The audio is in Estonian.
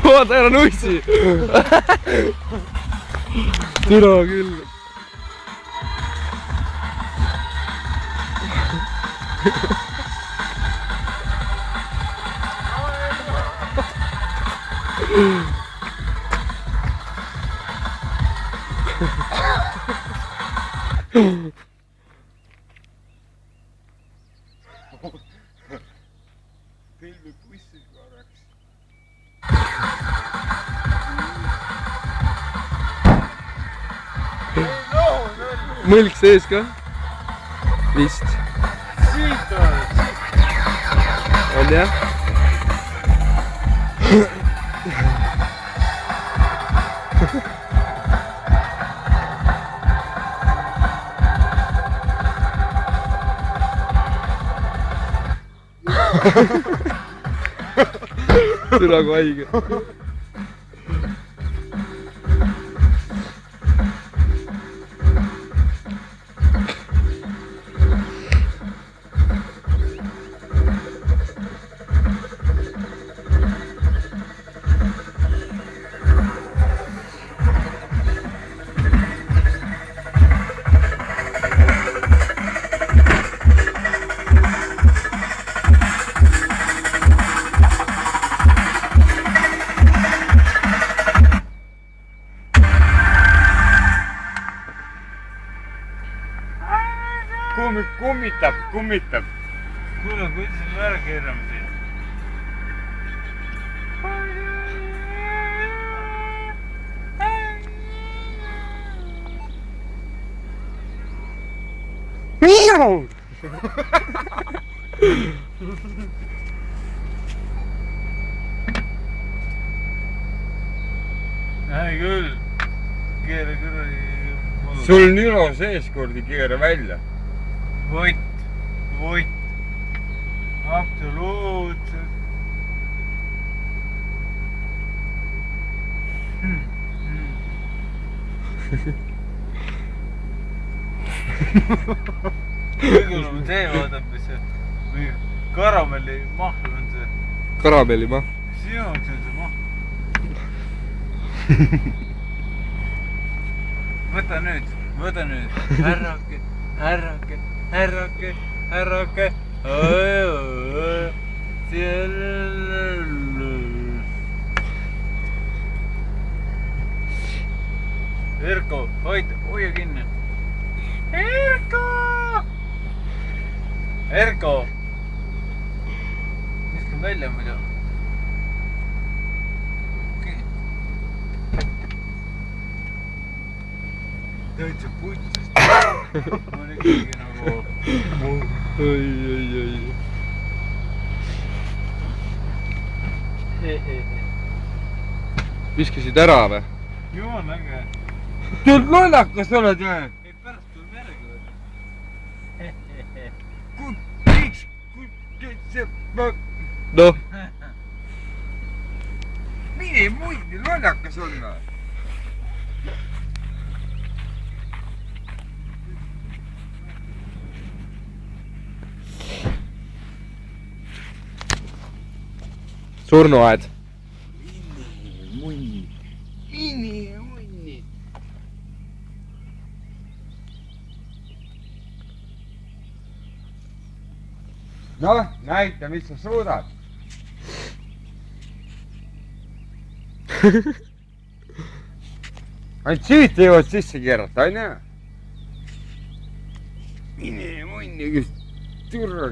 Oota, ära nussi! Türa küll! Pilvi pussid korraks. Mõlk sees ka? Vist. Siit on! On jah? Türa kui haige. Kummitab. Kuule, kuidas me ära keerame siin? Ei küll. Keera kuradi. Sul nüro sees kordi keera välja. Võtt. Absoluutselt. Kõigil on see, vaadab, mis see karamelli mahl on see. Karamelli mahl? Sinu jaoks on see mahl. Võta nüüd. Härrake. Erko, hoia kinni. Erko! Viskan välja muidu. Okei. Täitsa putsist. Ma olen ikkagi nagu... Oi. Viskasid ära või? Jumal äge. Tead lollakas oled või? Ei, pärast tuleb järgi võtta. Noh. Mine muidi lollakas on või? Surnuaed. Inni. Noh, näita, mis sa suudad. Ainult siit jõuad sisse keerata, aine? Mine munni, kes türra.